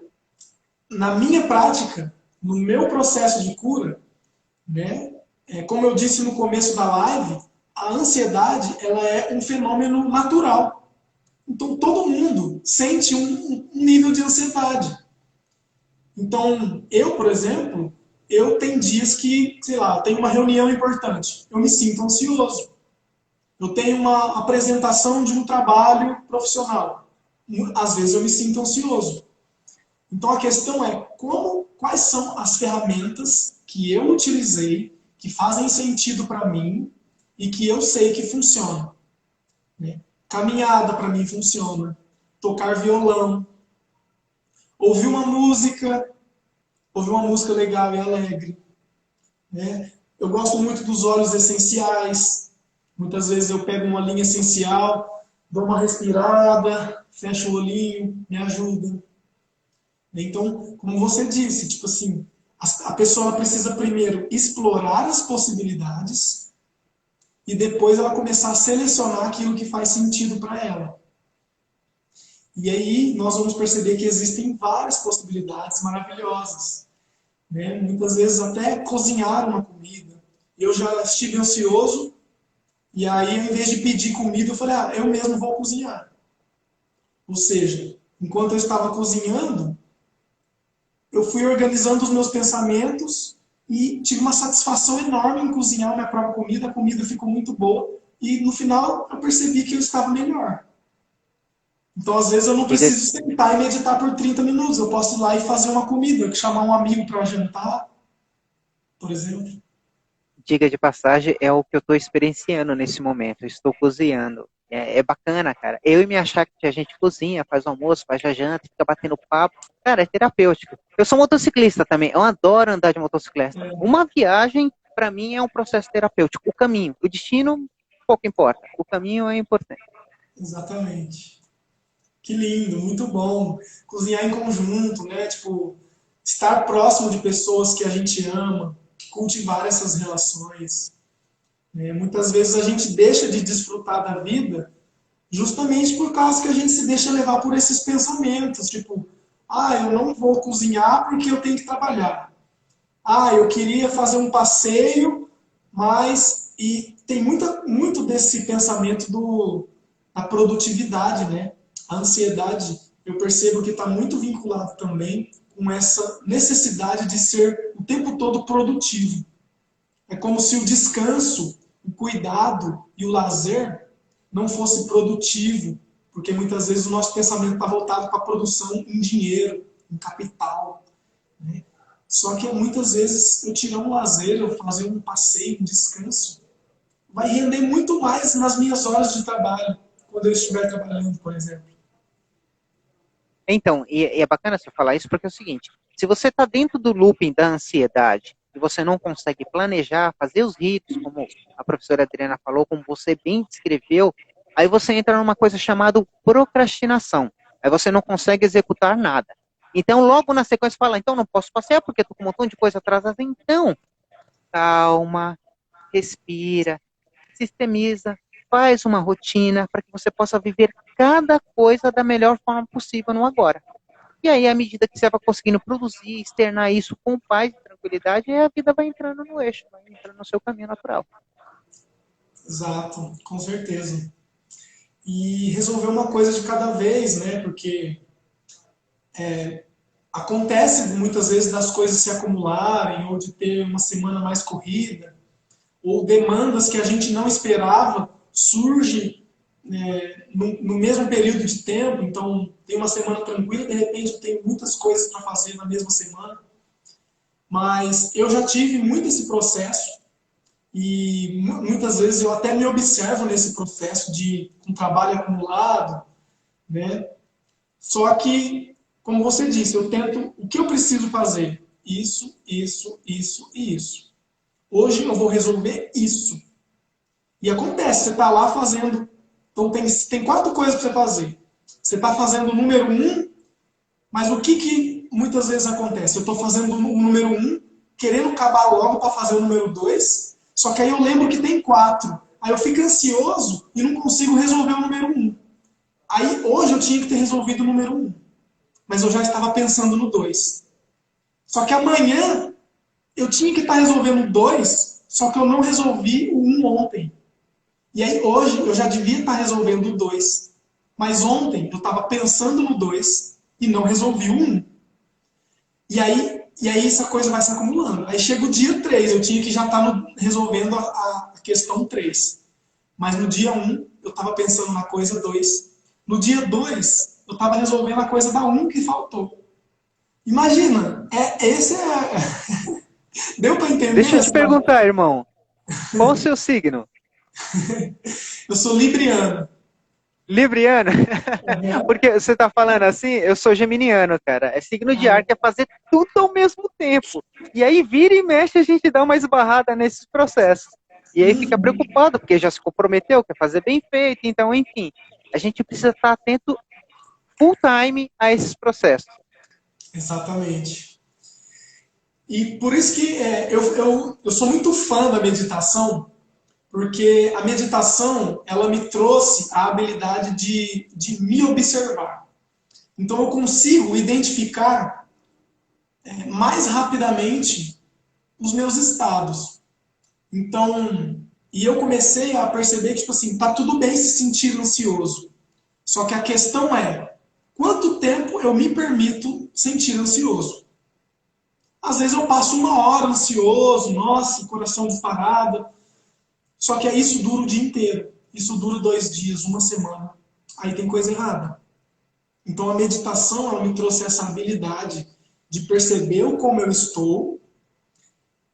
na minha prática, no meu processo de cura, né, como eu disse no começo da live, a ansiedade ela é um fenômeno natural. Então, todo mundo sente um nível de ansiedade. Então, eu, por exemplo, eu tenho dias que, sei lá, tenho uma reunião importante, eu me sinto ansioso. Eu tenho uma apresentação de um trabalho profissional, às vezes eu me sinto ansioso. Então a questão é quais são as ferramentas que eu utilizei, que fazem sentido para mim e que eu sei que funcionam. Né? Caminhada para mim funciona. Tocar violão. Ouvir uma música legal e alegre. Né? Eu gosto muito dos óleos essenciais. Muitas vezes eu pego uma linha essencial, dou uma respirada, fecho o olhinho, me ajuda. Então, como você disse, tipo assim, a pessoa precisa primeiro explorar as possibilidades e depois ela começar a selecionar aquilo que faz sentido para ela. E aí nós vamos perceber que existem várias possibilidades maravilhosas. Né? Muitas vezes até cozinhar uma comida. Eu já estive ansioso e aí, ao invés de pedir comida, eu falei, eu mesmo vou cozinhar. Ou seja, enquanto eu estava cozinhando, eu fui organizando os meus pensamentos e tive uma satisfação enorme em cozinhar minha própria comida. A comida ficou muito boa e no final eu percebi que eu estava melhor. Então, às vezes, eu não preciso sentar e meditar por 30 minutos. Eu posso ir lá e fazer uma comida, chamar um amigo para jantar, por exemplo. Diga de passagem, é o que eu estou experienciando nesse momento. Eu estou cozinhando. É bacana, cara. Eu e minha chácara, a gente cozinha, faz almoço, faz a janta, fica batendo papo. Cara, é terapêutico. Eu sou motociclista também. Eu adoro andar de motocicleta. Uma viagem, para mim, é um processo terapêutico. O caminho, o destino, pouco importa. O caminho é importante. Exatamente. Que lindo, muito bom. Cozinhar em conjunto, né? Tipo, estar próximo de pessoas que a gente ama, cultivar essas relações. Muitas vezes a gente deixa de desfrutar da vida justamente por causa que a gente se deixa levar por esses pensamentos, tipo, eu não vou cozinhar porque eu tenho que trabalhar. Eu queria fazer um passeio, mas... E tem muito desse pensamento da produtividade, né? A ansiedade, eu percebo que está muito vinculado também com essa necessidade de ser o tempo todo produtivo. É como se o descanso, o cuidado e o lazer não fosse produtivo, porque muitas vezes o nosso pensamento está voltado para a produção em dinheiro, em capital. Né? Só que muitas vezes eu tirar um lazer, eu fazer um passeio, um descanso, vai render muito mais nas minhas horas de trabalho, quando eu estiver trabalhando, por exemplo. Então, e é bacana você falar isso porque é o seguinte, se você está dentro do looping da ansiedade e você não consegue planejar, fazer os ritos, como a professora Adriana falou, como você bem descreveu, aí você entra numa coisa chamada procrastinação. Aí você não consegue executar nada. Então, logo na sequência, fala, então não posso passear porque estou com um montão de coisa atrasada. Então, calma, respira, sistemiza, faz uma rotina para que você possa viver cada coisa da melhor forma possível no agora. E aí, à medida que você vai conseguindo produzir, externar isso com paz e tranquilidade, a vida vai entrando no eixo, vai entrando no seu caminho natural. Exato, com certeza. E resolver uma coisa de cada vez, né? Porque acontece muitas vezes das coisas se acumularem, ou de ter uma semana mais corrida, ou demandas que a gente não esperava surgem no mesmo período de tempo. Então, tem uma semana tranquila, de repente eu tenho muitas coisas para fazer na mesma semana. Mas eu já tive muito esse processo e muitas vezes eu até me observo nesse processo de um trabalho acumulado, né? Só que, como você disse, eu tento o que eu preciso fazer. Isso, isso, isso e isso. Hoje eu vou resolver isso. E acontece, você está lá fazendo... Então tem 4 coisas para você fazer. Você está fazendo o número 1, mas o que muitas vezes acontece? Eu estou fazendo o número 1, querendo acabar logo para fazer o número 2, só que aí eu lembro que tem 4. Aí eu fico ansioso e não consigo resolver o número 1. Aí hoje eu tinha que ter resolvido o número 1, mas eu já estava pensando no 2. Só que amanhã eu tinha que estar resolvendo o 2, só que eu não resolvi o 1 ontem. E aí hoje eu já devia estar resolvendo o 2, mas ontem eu estava pensando no 2 e não resolvi o 1. E aí essa coisa vai se acumulando. Aí chega o dia 3, eu tinha que já estar resolvendo a questão 3. Mas no dia 1 eu estava pensando na coisa 2. No dia 2 eu eu estava resolvendo a coisa da um que faltou. Imagina, esse é... Deu para entender? Deixa eu te perguntar, irmão. Qual o seu signo? Eu sou libriano. Libriano? Uhum. Porque você está falando assim, eu sou geminiano, cara. É signo de ar, que é fazer tudo ao mesmo tempo. E aí vira e mexe, a gente dá uma esbarrada nesses processos. E aí fica preocupado, porque já se comprometeu, quer fazer bem feito. Então, enfim, a gente precisa estar atento full time a esses processos. Exatamente. E por isso que eu sou muito fã da meditação, porque a meditação, ela me trouxe a habilidade de me observar. Então eu consigo identificar mais rapidamente os meus estados. Então, e eu comecei a perceber que, tipo assim, tá tudo bem se sentir ansioso. Só que a questão é, quanto tempo eu me permito sentir ansioso? Às vezes eu passo 1 hora ansioso, nossa, coração disparado. Só que isso dura o dia inteiro. Isso dura 2 dias, 1 semana. Aí tem coisa errada. Então a meditação, ela me trouxe essa habilidade de perceber como eu estou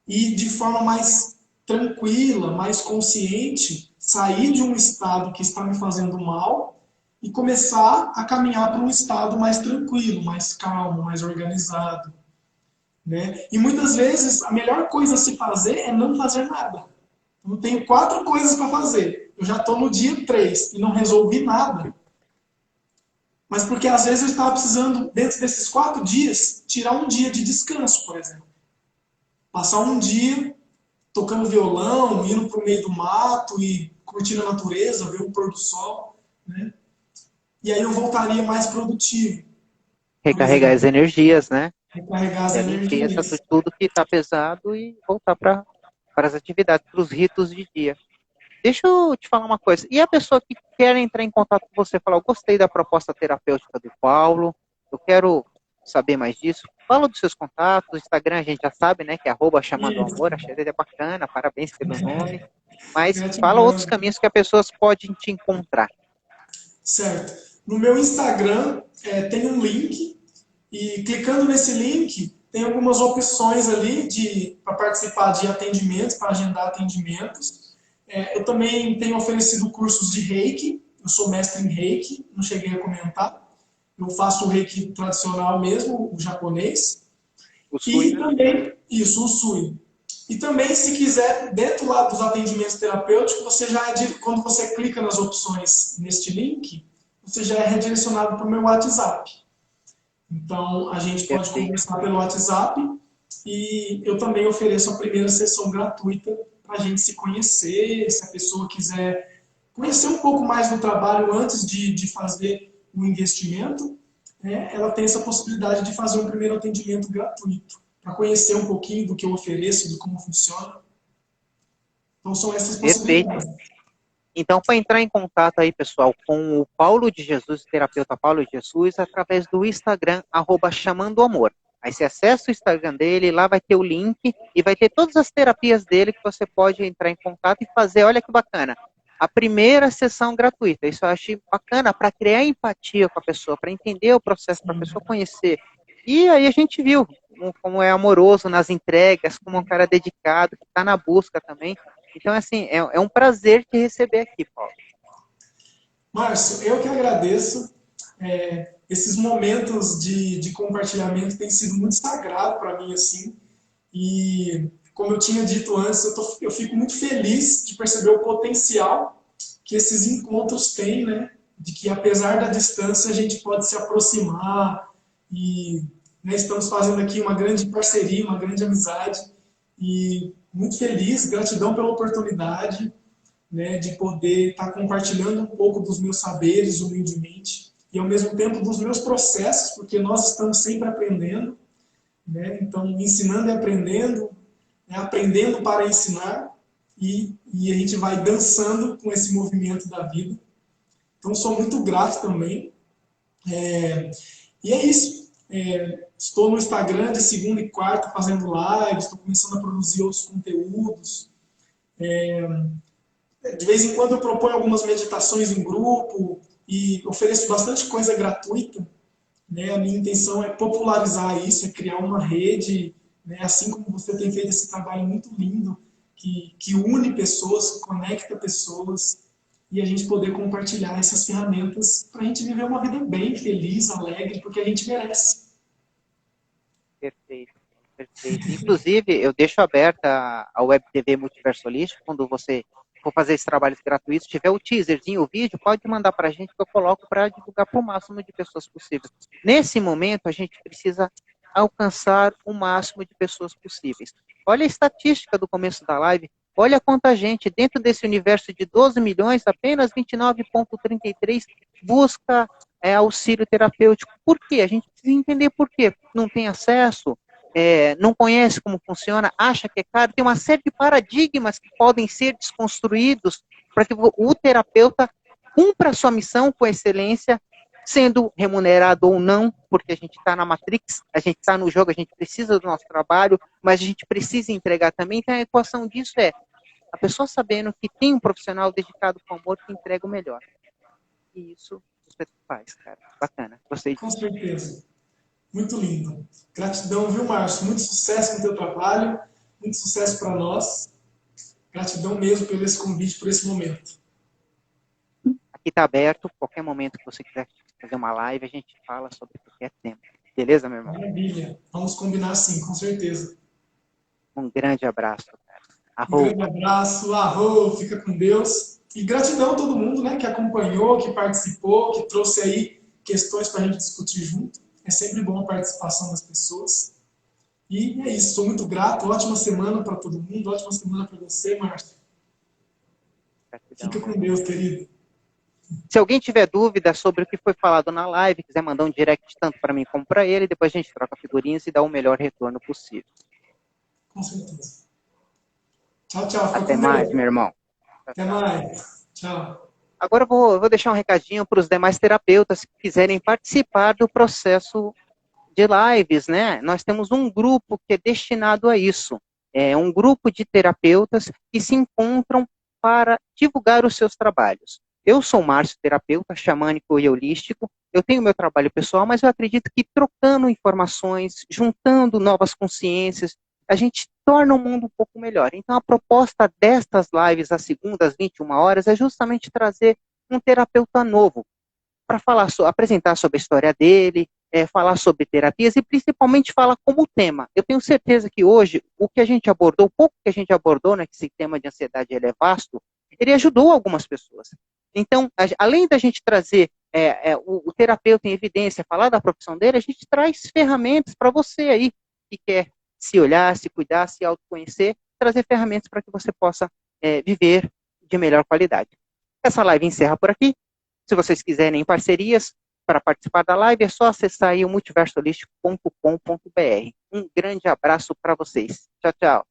e de forma mais tranquila, mais consciente, sair de um estado que está me fazendo mal e começar a caminhar para um estado mais tranquilo, mais calmo, mais organizado. Né? E muitas vezes a melhor coisa a se fazer é não fazer nada. Eu tenho 4 coisas para fazer. Eu já estou no dia 3 e não resolvi nada. Mas porque às vezes eu estava precisando, dentro desses 4 dias, tirar um dia de descanso, por exemplo. Passar um dia tocando violão, indo para o meio do mato e curtindo a natureza, ver o pôr do sol. Né? E aí eu voltaria mais produtivo. Recarregar as energias, né? Recarregar as Limpeza energias. de tudo que está pesado e voltar para as atividades, para os ritos de dia. Deixa eu te falar uma coisa. E a pessoa que quer entrar em contato com você, falar, eu gostei da proposta terapêutica do Paulo, eu quero saber mais disso. Fala dos seus contatos, o Instagram a gente já sabe, né, que é @chamandoamor, achei ele bacana, parabéns pelo nome. Mas fala outros Gratidão. caminhos que as pessoas podem te encontrar. Certo. No meu Instagram tem um link e clicando nesse link tem algumas opções ali para participar de atendimentos, para agendar atendimentos. Eu também tenho oferecido cursos de Reiki. Eu sou mestre em Reiki, não cheguei a comentar. Eu faço o Reiki tradicional mesmo, o japonês. O Sui, E né? também, isso, o Sui. E também, se quiser, dentro lá dos atendimentos terapêuticos, quando você clica nas opções neste link, você já é redirecionado para o meu WhatsApp. Então, a gente pode Perfeito. conversar pelo WhatsApp e eu também ofereço a primeira sessão gratuita para a gente se conhecer, se a pessoa quiser conhecer um pouco mais do trabalho antes de fazer o investimento, né, ela tem essa possibilidade de fazer um primeiro atendimento gratuito, para conhecer um pouquinho do que eu ofereço, de como funciona. Então, são essas Perfeito. possibilidades. Então, para entrar em contato aí, pessoal, com o Paulo de Jesus, o terapeuta Paulo de Jesus, através do Instagram, @chamandoamor. Aí você acessa o Instagram dele, lá vai ter o link e vai ter todas as terapias dele que você pode entrar em contato e fazer. Olha que bacana. A primeira sessão gratuita. Isso eu achei bacana para criar empatia com a pessoa, para entender o processo, para a pessoa conhecer. E aí a gente viu como é amoroso nas entregas, como é um cara dedicado, que está na busca também. Então, assim, é um prazer te receber aqui, Paulo. Márcio, eu que agradeço. Esses momentos de compartilhamento têm sido muito sagrado para mim, assim. E, como eu tinha dito antes, eu fico muito feliz de perceber o potencial que esses encontros têm, né? De que, apesar da distância, a gente pode se aproximar e, né, estamos fazendo aqui uma grande parceria, uma grande amizade. E muito feliz, gratidão pela oportunidade, né, de poder estar compartilhando um pouco dos meus saberes humildemente e ao mesmo tempo dos meus processos, porque nós estamos sempre aprendendo, né? Então ensinando e aprendendo, né, aprendendo para ensinar e a gente vai dançando com esse movimento da vida. Então sou muito grato também. E é isso. Estou no Instagram de segunda e quarta fazendo lives, estou começando a produzir outros conteúdos. De vez em quando eu proponho algumas meditações em grupo e ofereço bastante coisa gratuita, né? A minha intenção é popularizar isso, é criar uma rede, né? Assim como você tem feito esse trabalho muito lindo, que une pessoas, que conecta pessoas, e a gente poder compartilhar essas ferramentas para a gente viver uma vida bem, feliz, alegre, porque a gente merece. Perfeito, perfeito. Inclusive, eu deixo aberta a Web TV Multiverso Holístico, quando você for fazer esses trabalhos gratuitos, tiver o teaserzinho, o vídeo, pode mandar para a gente que eu coloco para divulgar para o máximo de pessoas possíveis. Nesse momento, a gente precisa alcançar o máximo de pessoas possíveis. Olha a estatística do começo da live, olha quanta gente, dentro desse universo de 12 milhões, apenas 29,33 busca auxílio terapêutico. Por quê? A gente precisa entender por quê. Não tem acesso, não conhece como funciona, acha que é caro, tem uma série de paradigmas que podem ser desconstruídos para que o terapeuta cumpra a sua missão com excelência, sendo remunerado ou não, porque a gente está na Matrix, a gente está no jogo, a gente precisa do nosso trabalho, mas a gente precisa entregar também. Então a equação disso é a pessoa sabendo que tem um profissional dedicado com amor que entrega o melhor. E isso você faz, cara. Bacana. Gostei disso. Com certeza. Muito lindo. Gratidão, viu, Márcio? Muito sucesso no teu trabalho, muito sucesso para nós. Gratidão mesmo pelo esse convite, por esse momento. Aqui está aberto, qualquer momento que você quiser fazer uma live, a gente fala sobre qualquer tema. Beleza, meu irmão? Maravilha. Vamos combinar sim, com certeza. Um grande abraço, cara. Um grande abraço, arro, fica com Deus. E gratidão a todo mundo, né, que acompanhou, que participou, que trouxe aí questões para a gente discutir junto. É sempre bom a participação das pessoas. E é isso, sou muito grato. Ótima semana para todo mundo, ótima semana para você, Márcio. Fica com Deus, querido. Se alguém tiver dúvida sobre o que foi falado na live, quiser mandar um direct tanto para mim como para ele, depois a gente troca figurinhas e dá o melhor retorno possível. Com certeza. Tchau, tchau. Fica Até com mais, Deus. meu irmão. Até mais. Tchau. Agora eu vou deixar um recadinho para os demais terapeutas que quiserem participar do processo de lives, né? Nós temos um grupo que é destinado a isso. É um grupo de terapeutas que se encontram para divulgar os seus trabalhos. Eu sou Márcio, terapeuta xamânico e holístico. Eu tenho meu trabalho pessoal, mas eu acredito que trocando informações, juntando novas consciências, a gente torna o mundo um pouco melhor. Então, a proposta destas lives, às segundas, 21 horas, é justamente trazer um terapeuta novo para apresentar sobre a história dele, falar sobre terapias e principalmente falar como tema. Eu tenho certeza que hoje, o que a gente abordou, o pouco que a gente abordou, né, que esse tema de ansiedade ele é vasto, ele ajudou algumas pessoas. Então, além da gente trazer o terapeuta em evidência, falar da profissão dele, a gente traz ferramentas para você aí que quer se olhar, se cuidar, se autoconhecer, trazer ferramentas para que você possa viver de melhor qualidade. Essa live encerra por aqui. Se vocês quiserem parcerias para participar da live, é só acessar aí o multiversoholístico.com.br. Um grande abraço para vocês. Tchau, tchau.